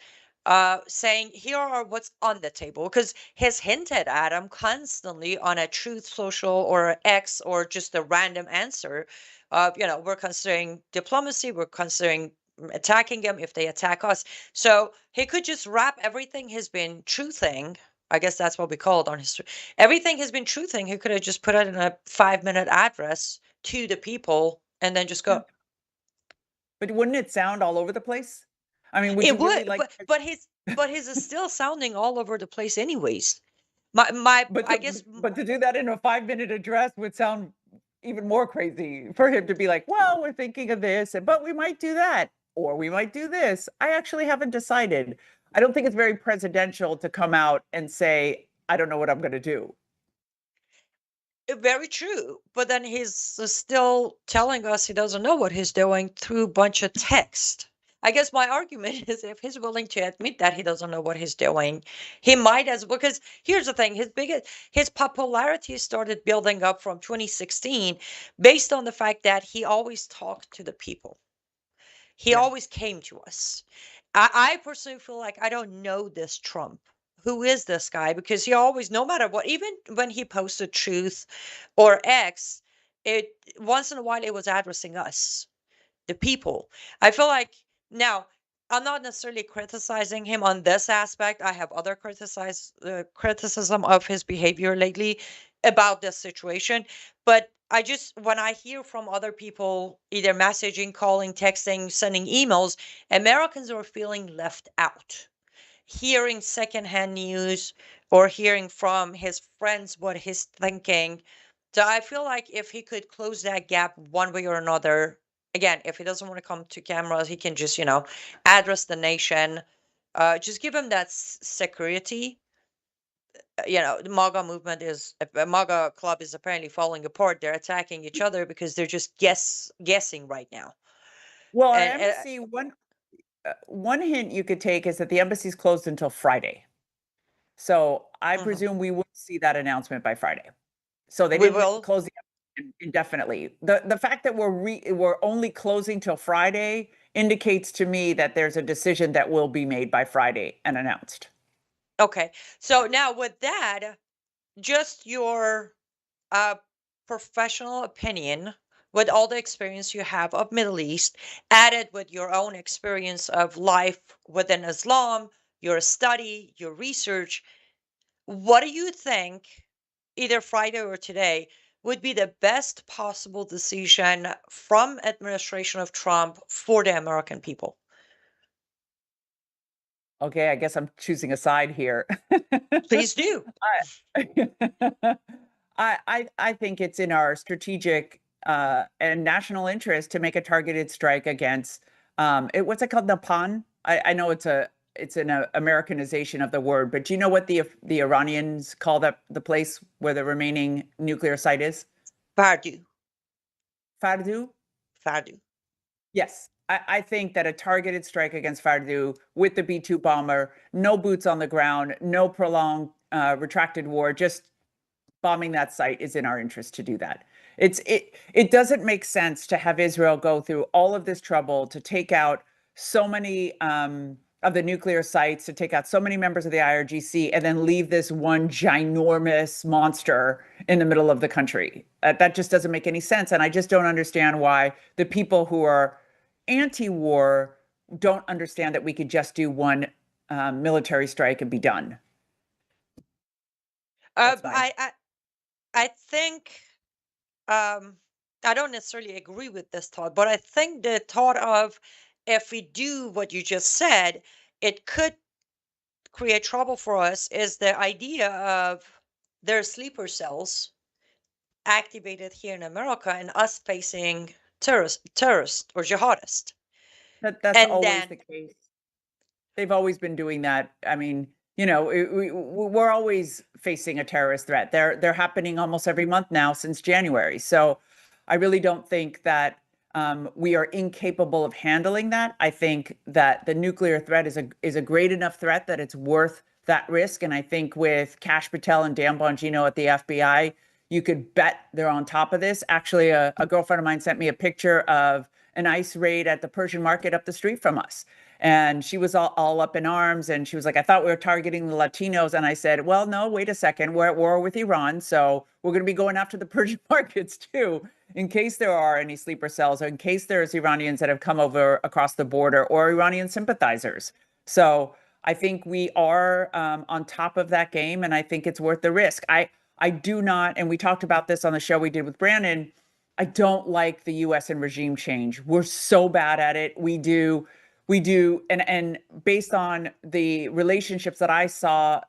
saying, "Here are what's on the table." Because he's hinted at him constantly on a Truth Social or X or just a random answer. We're considering diplomacy, we're considering attacking them if they attack us. So he could just wrap everything he's been truthing. I guess that's what we call it on history. Everything has been truthing. He could have just put it in a 5-minute address to the people and then just Yeah. go. But wouldn't it sound all over the place? I mean, would It you really would, like but his is still sounding all over the place anyways. My but I to guess but to do that in a 5-minute address would sound even more crazy, for him to be like, well, we're thinking of this, but we might do that, or we might do this. I actually haven't decided. I don't think it's very presidential to come out and say, I don't know what I'm going to do. very true. But then he's still telling us he doesn't know what he's doing through a bunch of text. I guess my argument is, if he's willing to admit that he doesn't know what he's doing, he might as, because here's the thing, his popularity started building up from 2016 based on the fact that he always talked to the people. He Yeah. always came to us. I personally feel like I don't know this Trump. Who is this guy? Because he always, no matter what, even when he posted Truth or X, it once in a while it was addressing us, the people. I feel like, now, I'm not necessarily criticizing him on this aspect. I have other criticism of his behavior lately about this situation. But when I hear from other people, either messaging, calling, texting, sending emails, Americans are feeling left out, hearing secondhand news, or hearing from his friends what he's thinking. So I feel like if he could close that gap one way or another, again, if he doesn't want to come to cameras, he can just, address the nation, just give him that security. The MAGA movement MAGA club is apparently falling apart. They're attacking each other because they're just guessing right now. Well, our And embassy, one hint you could take is that the embassy's closed until Friday. So I presume we will see that announcement by Friday. So they we didn't will. close the embassy indefinitely. The fact that we're only closing till Friday indicates to me that there's a decision that will be made by Friday and announced. Okay. So now with that, just your professional opinion, with all the experience you have of Middle East, added with your own experience of life within Islam, your study, your research, what do you think, either Friday or today, would be the best possible decision from administration of Trump for the American people? Okay, I guess I'm choosing a side here. Please do. I I think it's in our strategic and national interest to make a targeted strike against what's it called, Napan? I know it's an Americanization of the word, but do you know what the Iranians call the place where the remaining nuclear site is? Fardu. Fardu? Fardu. Yes. I think that a targeted strike against Fardu with the B-2 bomber, no boots on the ground, no prolonged retracted war, just bombing that site is in our interest to do that. It doesn't make sense to have Israel go through all of this trouble to take out so many of the nuclear sites, to take out so many members of the IRGC, and then leave this one ginormous monster in the middle of the country. That just doesn't make any sense. And I just don't understand why the people who are anti-war don't understand that we could just do one military strike and be done. I think I don't necessarily agree with this thought, but I think the thought of, if we do what you just said, it could create trouble for us, is the idea of their sleeper cells activated here in America and us facing terrorist or jihadist. That's And always then the case. They've always been doing that. I mean, we're always facing a terrorist threat. They're happening almost every month now since January. So I really don't think that we are incapable of handling that. I think that the nuclear threat is a great enough threat that it's worth that risk. And I think with Kash Patel and Dan Bongino at the FBI, you could bet they're on top of this. Actually, a girlfriend of mine sent me a picture of an ICE raid at the Persian market up the street from us. And she was all up in arms. And she was like, I thought we were targeting the Latinos. And I said, well, no, wait a second. We're at war with Iran. So we're going to be going after the Persian markets too, in case there are any sleeper cells, or in case there's Iranians that have come over across the border, or Iranian sympathizers. So I think we are on top of that game. And I think it's worth the risk. I do not, and we talked about this on the show we did with Brandon, I don't like the US and regime change. We're so bad at it. We do, and based on the relationships that I saw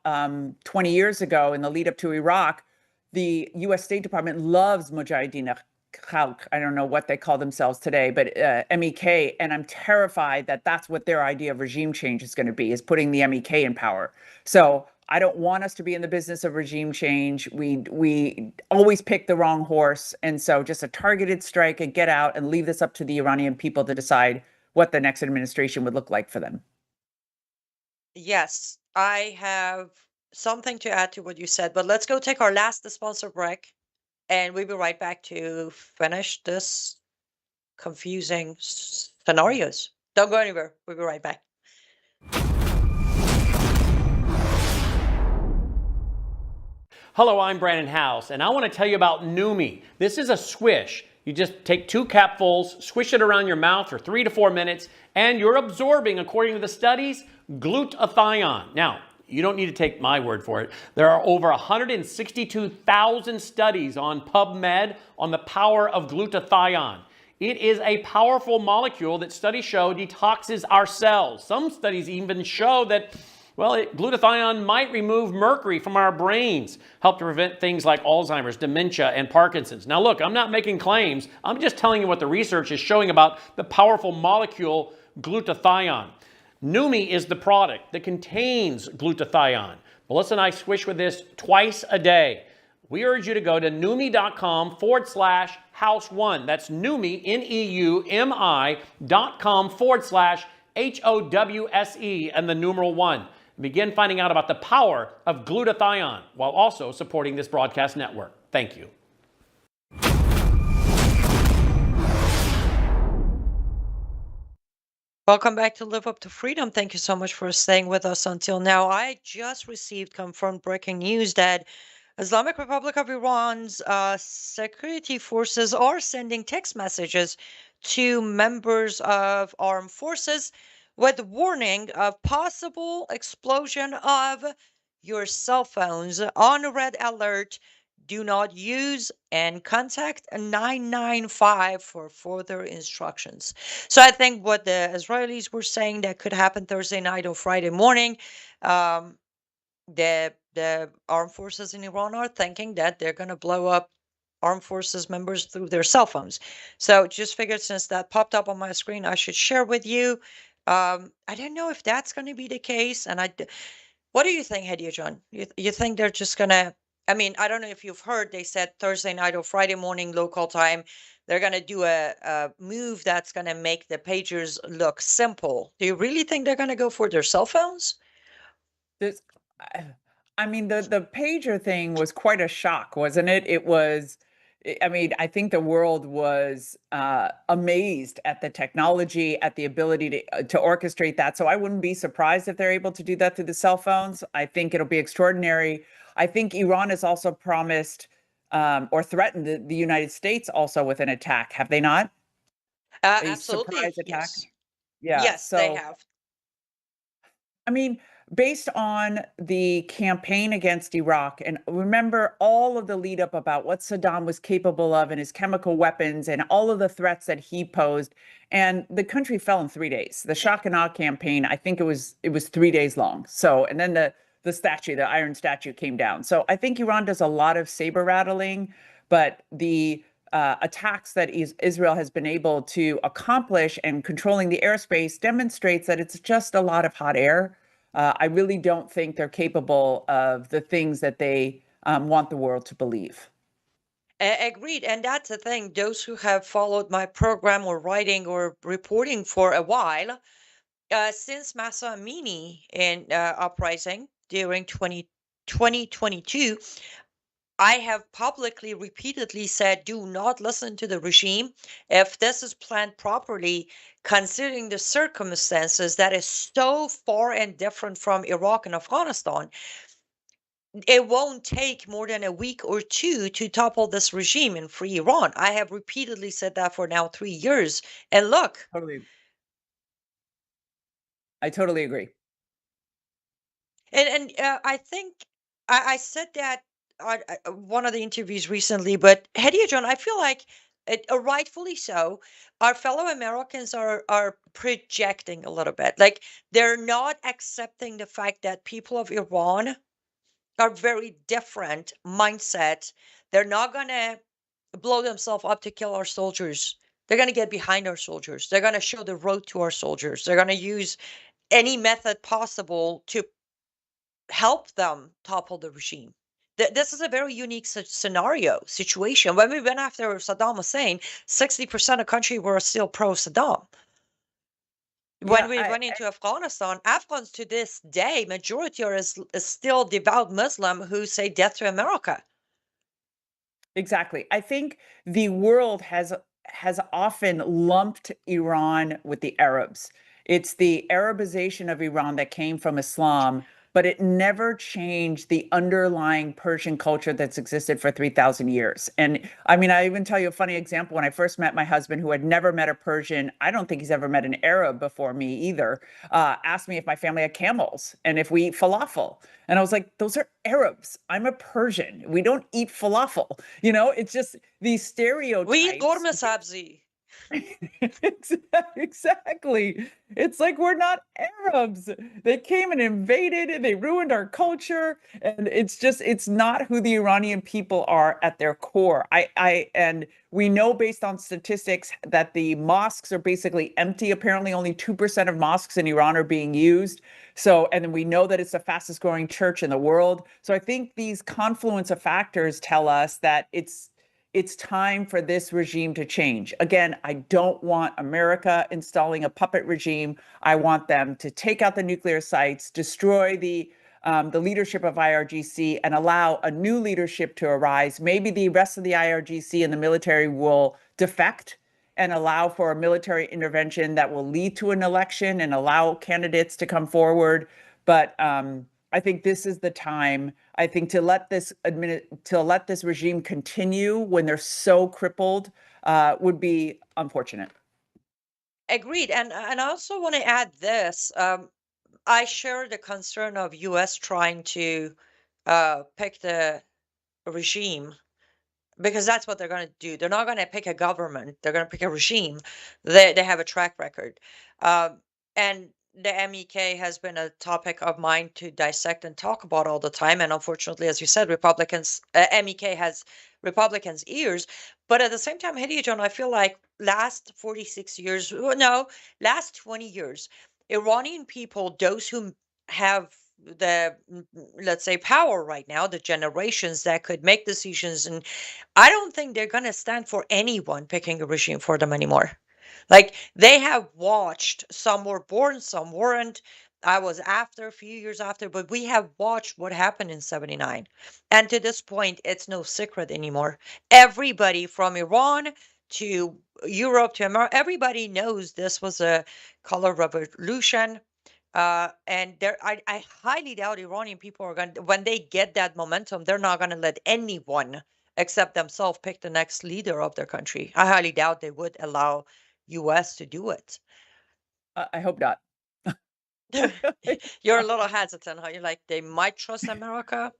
20 years ago in the lead up to Iraq, the US State Department loves Mujahideen Khalq. I don't know what they call themselves today, but MEK. And I'm terrified that that's what their idea of regime change is going to be, is putting the MEK in power. So I don't want us to be in the business of regime change. We always pick the wrong horse. And so just a targeted strike and get out and leave this up to the Iranian people to decide what the next administration would look like for them. Yes, I have something to add to what you said, but let's go take our last sponsor break, and we'll be right back to finish this confusing scenarios. Don't go anywhere. We'll be right back. Hello, I'm Brandon House, and I want to tell you about Numi. This is a swish. You just take 2 capfuls, swish it around your mouth for 3 to 4 minutes, and you're absorbing, according to the studies, glutathione. Now, you don't need to take my word for it. There are over 162,000 studies on PubMed on the power of glutathione. It is a powerful molecule that studies show detoxes our cells. Some studies even show that Well, glutathione might remove mercury from our brains, help to prevent things like Alzheimer's, dementia, and Parkinson's. Now, look, I'm not making claims. I'm just telling you what the research is showing about the powerful molecule glutathione. Numi is the product that contains glutathione. Melissa and I swish with this twice a day. We urge you to go to Neumi.com/house1. That's Neumi, Neumi.com/HOWSE and the numeral 1. Begin finding out about the power of glutathione while also supporting this broadcast network. Thank you. Welcome back to Live Up to Freedom. Thank you so much for staying with us until now. I just received confirmed breaking news that Islamic Republic of Iran's security forces are sending text messages to members of armed forces with warning of possible explosion of your cell phones on red alert. Do not use and contact 995 for further instructions. So I think what the Israelis were saying that could happen Thursday night or Friday morning, the armed forces in Iran are thinking that they're going to blow up armed forces members through their cell phones. So just figured since that popped up on my screen, I should share with you. I don't know if that's going to be the case. And what do you think, Hedieh John? You think they're just going to, I mean, I don't know if you've heard, they said Thursday night or Friday morning local time, they're going to do a move that's going to make the pagers look simple. Do you really think they're going to go for their cell phones? This, I mean, the pager thing was quite a shock, wasn't it? It was, I mean, I think the world was amazed at the technology, at the ability to orchestrate that. So I wouldn't be surprised if they're able to do that through the cell phones. I think it'll be extraordinary. I think Iran has also promised or threatened the United States also with an attack. Have they not? A Absolutely. surprise attack? Yes. Yeah. Yes, they So, have. I mean, based on the campaign against Iraq, and remember all of the lead up about what Saddam was capable of and his chemical weapons and all of the threats that he posed, and the country fell in 3 days. The shock and awe campaign, I think it was 3 days long. So, and then the statue, the iron statue came down. So I think Iran does a lot of saber rattling, but the attacks that Israel has been able to accomplish and controlling the airspace demonstrates that it's just a lot of hot air. I really don't think they're capable of the things that they want the world to believe. Agreed. And that's the thing. Those who have followed my program or writing or reporting for a while, since Masa Amini in uprising during 2022, I have publicly repeatedly said, do not listen to the regime. If this is planned properly, considering the circumstances that is so far and different from Iraq and Afghanistan, it won't take more than a week or two to topple this regime and free Iran. I have repeatedly said that for now 3 years. And look. I totally agree. And I think I said that on one of the interviews recently, but Hedieh John, I feel like rightfully so, our fellow Americans are projecting a little bit. Like they're not accepting the fact that people of Iran are very different mindset. They're not gonna blow themselves up to kill our soldiers. They're gonna get behind our soldiers. They're gonna show the road to our soldiers. They're gonna use any method possible to help them topple the regime. This is a very unique situation. When we went after Saddam Hussein, 60% of the country were still pro-Saddam. When we went into Afghanistan, Afghans to this day, majority is still devout Muslim who say death to America. Exactly. I think the world has often lumped Iran with the Arabs. It's the Arabization of Iran that came from Islam, but it never changed the underlying Persian culture that's existed for 3,000 years. And I mean, I even tell you a funny example. When I first met my husband, who had never met a Persian, I don't think he's ever met an Arab before me either, asked me if my family had camels and if we eat falafel. And I was like, those are Arabs. I'm a Persian. We don't eat falafel. You know, it's just these stereotypes. We eat ghormeh sabzi. Exactly. It's like we're not Arabs. They came and invaded and they ruined our culture. And it's not who the Iranian people are at their core. And we know based on statistics that the mosques are basically empty. Apparently, only 2% of mosques in Iran are being used. So, and then we know that it's the fastest growing church in the world. So I think these confluence of factors tell us that it's time for this regime to change. Again, I don't want America installing a puppet regime. I want them to take out the nuclear sites, destroy the leadership of IRGC, and allow a new leadership to arise. Maybe the rest of the IRGC and the military will defect and allow for a military intervention that will lead to an election and allow candidates to come forward. But I think this is the time. I think to let this regime continue when they're so crippled would be unfortunate. Agreed. And I also want to add this. I share the concern of U.S. trying to pick the regime, because that's what they're going to do. They're not going to pick a government. They're going to pick a regime. They have a track record, and the MEK has been a topic of mine to dissect and talk about all the time. And unfortunately, as you said, MEK has Republicans' ears. But at the same time, Hedieh John, I feel like last 46 years, no, last 20 years, Iranian people, those who have the let's say power right now, the generations that could make decisions, and I don't think they're going to stand for anyone picking a regime for them anymore. Like, they have watched, some were born, some weren't. I was after, a few years after, but we have watched what happened in 79. And to this point, it's no secret anymore. Everybody from Iran to Europe to America, everybody knows this was a color revolution. And I highly doubt Iranian people are going to, when they get that momentum, they're not going to let anyone except themselves pick the next leader of their country. I highly doubt they would allow US to do it. I hope not. You're a little hesitant, huh? You're like, they might trust America.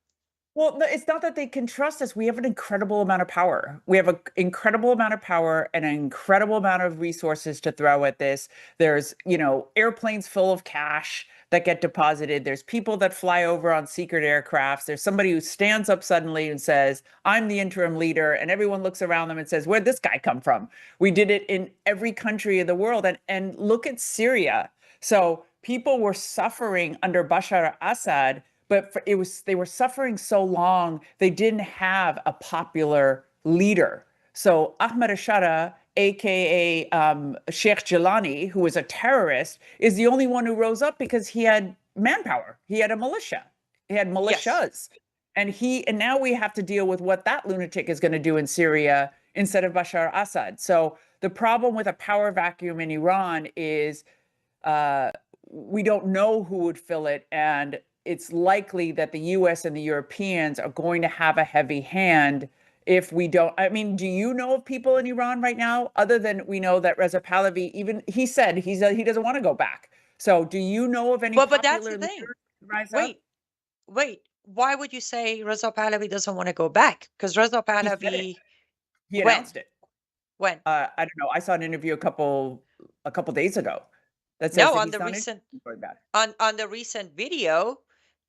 Well, no, it's not that they can trust us. We have an incredible amount of power. We have an incredible amount of power and an incredible amount of resources to throw at this. There's, airplanes full of cash that get deposited. There's people that fly over on secret aircrafts. There's somebody who stands up suddenly and says, I'm the interim leader. And everyone looks around them and says, where'd this guy come from? We did it in every country of the world. And look at Syria. So people were suffering under Bashar al-Assad, but they were suffering so long, they didn't have a popular leader. So Ahmed Ashara, aka Sheikh Jilani, who was a terrorist, is the only one who rose up because he had manpower. He had a militia. He had militias. Yes. And now we have to deal with what that lunatic is going to do in Syria instead of Bashar al-Assad. So the problem with a power vacuum in Iran is we don't know who would fill it, and it's likely that the US and the Europeans are going to have a heavy hand if we don't. I mean, do you know of people in Iran right now, other than we know that Reza Pahlavi, even he said he doesn't want to go back. So do you know of any but that's the popular thing. leaders to rise up? Wait. Why would you say Reza Pahlavi doesn't want to go back? Because Reza Pahlavi, he announced it. When? I don't know. I saw an interview a couple days ago that says No, that on he's the not recent going back. on the recent video,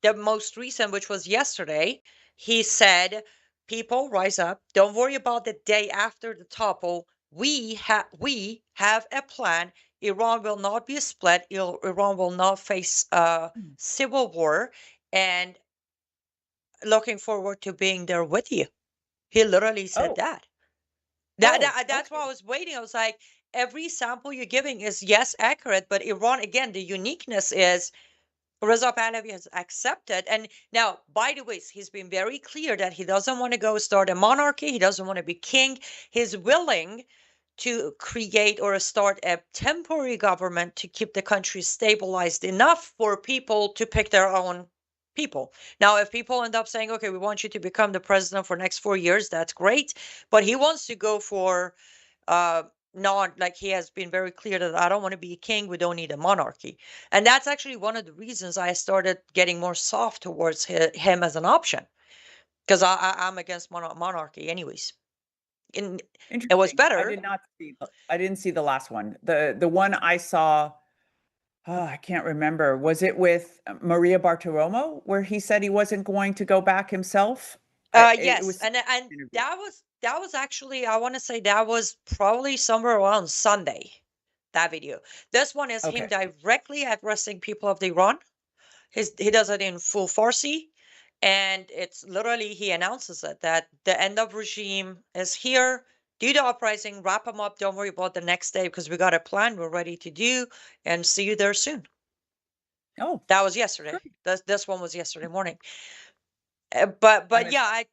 the most recent, which was yesterday, he said, people rise up, don't worry about the day after the topple. We have a plan. Iran will not be split. Iran will not face civil war, and looking forward to being there with you. He literally said that. That's why I was waiting. I was like, every sample you're giving is, yes, accurate, but Iran, again, the uniqueness is Reza Pahlavi has accepted. And now, by the way, he's been very clear that he doesn't want to go start a monarchy. He doesn't want to be king. He's willing to create or start a temporary government to keep the country stabilized enough for people to pick their own people. Now, if people end up saying, okay, we want you to become the president for next 4 years, that's great. But he wants to go for not, like, he has been very clear that I don't want to be a king. We don't need a monarchy. And that's actually one of the reasons I started getting more soft towards him as an option, because I'm against monarchy anyways. it was Interesting. better. I didn't see the last one. The one I saw, oh, I can't remember. Was it with Maria Bartiromo where he said he wasn't going to go back himself? It Yes, was and interview. that was actually, I want to say that was probably somewhere around Sunday. That video. This one is him Okay. directly addressing people of Iran. He does it in full Farsi, and it's literally he announces it that the end of regime is here. Do the uprising, wrap them up. Don't worry about the next day because we got a plan we're ready to do, and see you there soon. Oh, That was yesterday. great. This one was yesterday morning. But I'm yeah,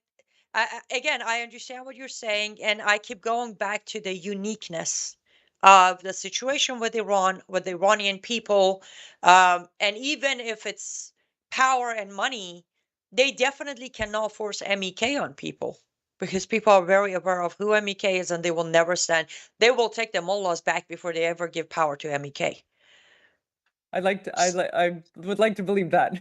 again, I understand what you're saying, and I keep going back to the uniqueness of the situation with Iran, with the Iranian people, and even if it's power and money, they definitely cannot force MEK on people because people are very aware of who MEK is, and they will never stand. They will take the mullahs back before they ever give power to MEK. I would like to believe that.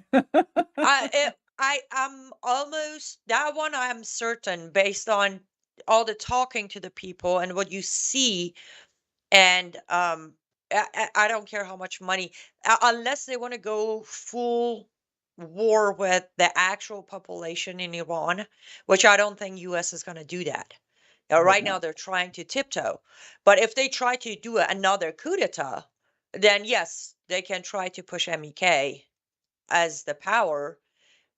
I'm almost that one. I'm certain based on all the talking to the people and what you see, and I don't care how much money, unless they want to go full war with the actual population in Iran, which I don't think U.S. is going to do that. I hope Right now, not. they're trying to tiptoe, but if they try to do another coup d'état, then yes, they can try to push MEK as the power,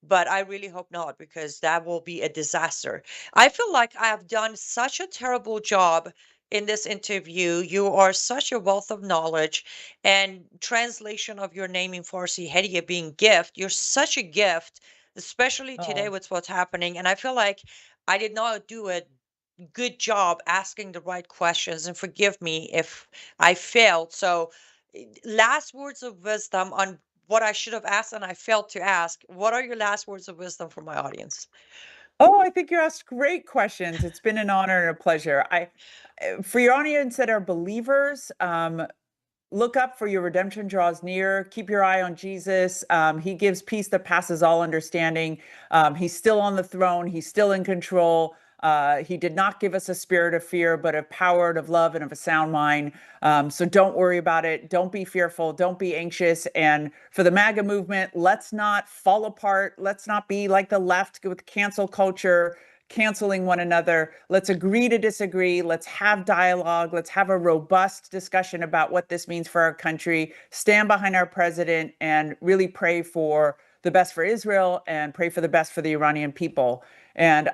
but I really hope not because that will be a disaster. I feel like I have done such a terrible job in this interview. You are such a wealth of knowledge, and translation of your name in Farsi, Hedieh being gift. You're such a gift, especially today Oh, with what's happening. And I feel like I did not do a good job asking the right questions, and forgive me if I failed. So, last words of wisdom on what I should have asked and I failed to ask. What are your last words of wisdom for my audience? oh, I think you asked great questions. It's been an honor and a pleasure. For your audience that are believers, look up for your redemption draws near. Keep your eye on Jesus. He gives peace that passes all understanding. He's still on the throne. He's still in control. He did not give us a spirit of fear, but of power and of love and of a sound mind. So don't worry about it. Don't be fearful. Don't be anxious. And for the MAGA movement, let's not fall apart. Let's not be like the left with cancel culture, canceling one another. Let's agree to disagree. Let's have dialogue. Let's have a robust discussion about what this means for our country. Stand behind our president and really pray for the best for Israel and pray for the best for the Iranian people. And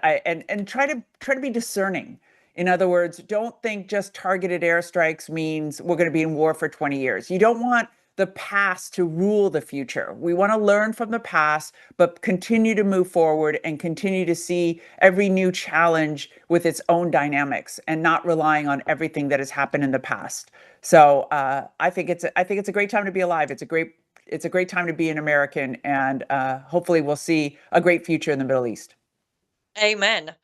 try to be discerning. In other words, don't think just targeted airstrikes means we're going to be in war for 20 years. You don't want the past to rule the future. We want to learn from the past, but continue to move forward and continue to see every new challenge with its own dynamics and not relying on everything that has happened in the past. So I think it's a great time to be alive. It's a great time to be an American, and hopefully we'll see a great future in the Middle East. Amen.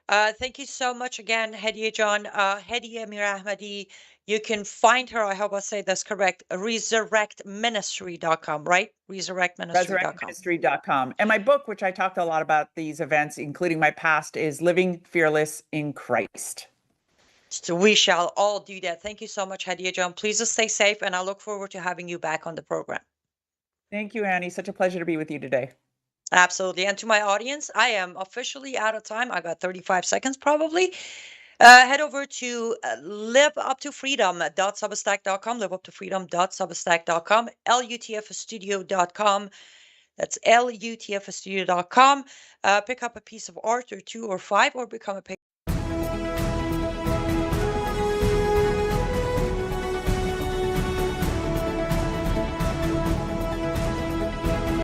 Thank you so much again, Hedieh John. Hedieh Mirahmadi. You can find her, I hope I say this correct, resurrectministry.com, right? Resurrectministry.com. resurrectministry.com. And my book, which I talked a lot about these events, including my past, is Living Fearless in Christ. So we shall all do that. Thank you so much, Hedieh John. Please just stay safe, and I look forward to having you back on the program. Thank you, Annie. Such a pleasure to be with you today. Absolutely. And to my audience, I am officially out of time. I got 35 seconds probably. Head over to liveuptofreedom.substack.com, liveuptofreedom.substack.com, lutfstudio.com. That's lutfstudio.com. Pick up a piece of art or two or five, or become a patron.